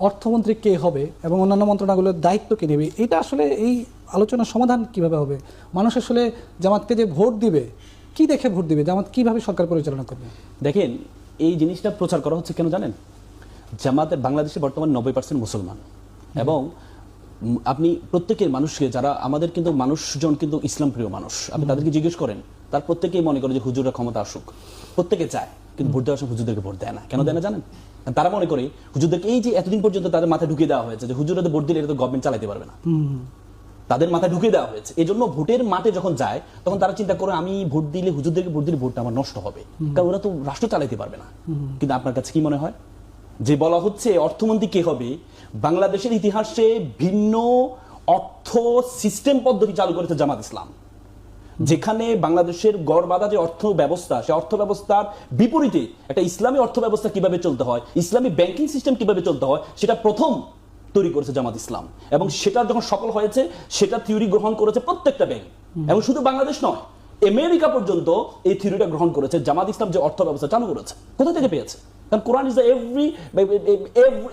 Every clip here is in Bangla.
অর্থমন্ত্রী কে হবে এবং অন্যান্য মন্ত্রণালয়ের দায়িত্ব কে নেবে, এটা আসলে এই আলোচনার সমাধান কিভাবে হবে? মানুষ আসলে জামাতকে যে ভোট দিবে, কি দেখে ভোট দিবে? জামাত কিভাবে সরকার পরিচালনা করবে? দেখেন, এই জিনিসটা প্রচার করা হচ্ছে কেন জানেন? জামাতের বাংলাদেশে বর্তমানে 90% মুসলমান, এবং আপনি প্রত্যেকের মানুষকে, যারা আমাদের কিন্তু মানুষজন কিন্তু ইসলাম প্রিয় মানুষ, আপনি তাদেরকে জিজ্ঞেস করেন, তার প্রত্যেকেই মনে করে যে হুজুররা ক্ষমতা আসুক, প্রত্যেকে চায়, কিন্তু ভোট দেওয়ার সময় হুজুরদেরকে ভোট দেয় না। কেন দেয় না জানেন? তারা মনে করে হুজুরদেরকে, এই যে এতদিন পর্যন্ত তাদের মাথায় ঢুকিয়ে দেওয়া হয়েছে যে হুজুরদের ভোট দিলে এটা তো গভর্নমেন্ট চালাতে পারবে না, তাদের মাথায় ঢুকিয়ে দেওয়া হয়েছে। এই জন্য ভোটের মাঠে যখন যায় তখন তারা চিন্তা করে, আমি ভোট দিলে, হুজুরদেরকে ভোট দিলে ভোটটা আমার নষ্ট হবে, কারণ ওরা তো রাষ্ট্র চালাতে পারবে না। কিন্তু আপনার কাছে কি মনে হয় যে বলা হচ্ছে অর্থমন্ত্রী কে হবে? বাংলাদেশের ইতিহাসে ভিন্ন অর্থ সিস্টেম পদ্ধতি চালু করেছে জামাত ইসলাম, যেখানে বাংলাদেশের গড় বাঁধা যে অর্থ ব্যবস্থা, সে অর্থ ব্যবস্থার বিপরীতে একটা ইসলামী অর্থ ব্যবস্থা কিভাবে চলতে হয়, ইসলামী ব্যাংকিং সিস্টেম কিভাবে চলতে হয়, সেটা প্রথম তৈরি করেছে জামাত ইসলাম। এবং সেটা যখন সফল হয়েছে, সেটা থিওরি গ্রহণ করেছে প্রত্যেকটা ব্যাংক, এবং শুধু বাংলাদেশ নয়, আমেরিকা পর্যন্ত এই থিওরিটা গ্রহণ করেছে। জামাত ইসলাম যে অর্থ ব্যবস্থা চালু করেছে, কোথা থেকে পেয়েছে? কারণ Quran is the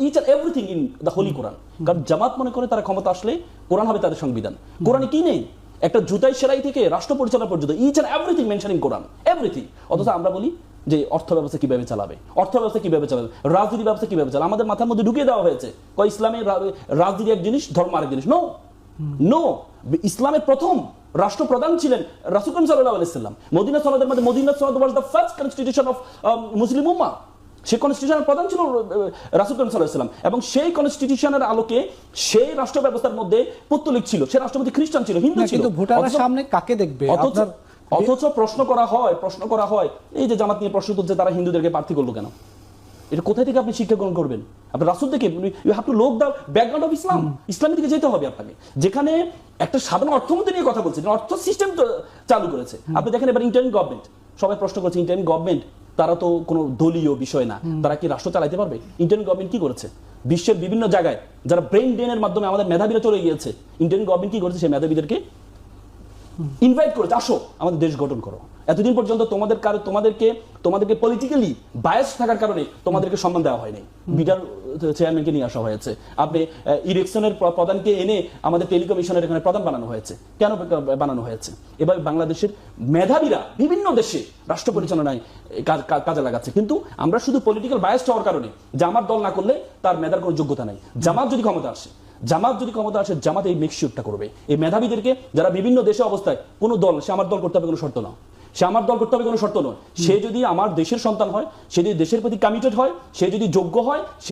each and everything in the holy Quran. কারণ জামাত মনে করে তারা ক্ষমতা আসলে কোরআন হবে তাদের সংবিধান। কোরআনে কি নেই? একটা জুতাই সেলাই থেকে রাষ্ট্র পরিচালনা পর্যন্ত, each and everything mention in Quran, everything. অথচ আমরা বলি যে অর্থ ব্যবস্থা কিভাবে চালাবে, অর্থ ব্যবস্থা কিভাবে চালাবে, রাজনীতি ব্যবস্থা কিভাবে চালাবে, আমাদের মাথার মধ্যে ঢুকিয়ে দেওয়া হয়েছে ইসলামের রাজনীতি এক জিনিস, ধর্ম আরেক জিনিস। নো নো, ইসলামের প্রথম রাষ্ট্রপ্রধান ছিলেন রাসূল সাল্লাল্লাহু আলাইহি ওয়াসাল্লাম। মদিনা সনদের মধ্যে মদিনা সনদ was the first constitution of Muslim ummah. সেই কনস্টিটিউশনের প্রধান ছিল রাসূল সাল্লাল্লাহু আলাইহি ওয়াসাল্লাম, এবং সেই কনস্টিটিউশনের আলোকে সেই রাষ্ট্র ব্যবস্থার মধ্যে পৌত্তলিক ছিল, সেই রাষ্ট্রপতি খ্রিস্টান ছিল, হিন্দু ছিল। কিন্তু ভোটাররা সামনে কাকে দেখবে? অথচ প্রশ্ন করা হয় এই যে জামাত নিয়ে প্রশ্ন তুলছে, তারা হিন্দুদেরকে প্রার্থী করলো কেন? এটা কোথায় থেকে আপনি শিক্ষা গ্রহণ করবেন? আপনি রাসূল থেকে, you have to look the background of Islam. ইসলামের দিকে যেতে হবে আপনাকে, যেখানে একটা সাধারণ অর্থমন্ত্রী নিয়ে কথা বলছে, অর্থ সিস্টেম চালু করেছে। আপনি দেখেন এবার ইন্টারিম গভর্নমেন্ট, সবাই প্রশ্ন করছে ইন্টারিম গভর্নমেন্ট, তারা তো কোনো দলীয় বিষয় না, তারা কি রাষ্ট্র চালাতে পারবে? ইন্টারিম গভর্নমেন্ট কি করেছে? বিশ্বের বিভিন্ন জায়গায় যারা ব্রেইন ড্রেনের মাধ্যমে আমাদের মেধাবীরা চলে গিয়েছে, ইন্টারিম গভর্নমেন্ট কি করেছে? সেই মেধাবীদেরকে ইনভাইট করেছে, আসো আমাদের দেশ গঠন করো। এতদিন পর্যন্ত তোমাদেরকে পলিটিক্যালি বায়াস থাকার কারণে তোমাদেরকে সম্মান দেওয়া হয়নি, বিটার চেয়ারম্যানকে নিয়ে আসা হয়েছে, আপনি ইলেকশনের প্রধানকে এনে আমাদের টেলিকমিশনের এখানে প্রধান বানানো হয়েছে। কেন বানানো হয়েছে? এবার বাংলাদেশের মেধাবীরা বিভিন্ন দেশে রাষ্ট্র পরিচালনায় কাজে লাগাচ্ছে, কিন্তু আমরা শুধু পলিটিক্যাল বায়াস হওয়ার কারণে, যে আমার দল না করলে তার মেধার কোনো যোগ্যতা নাই। জামাত যদি ক্ষমতা আসে, জামাত এই মেকশিওরটা করবে, এই মেধাবীদেরকে যারা বিভিন্ন দেশে অবস্থায়, কোনো দল, সে আমার দল করতে হবে কোনো শর্ত না, সে আমার দল করতে হবে কোনো শর্ত নয়, সে যদি আমার দেশের সন্তান হয়, সে যদি দেশের প্রতি কমিটেড হয়, সে যদি যোগ্য হয়,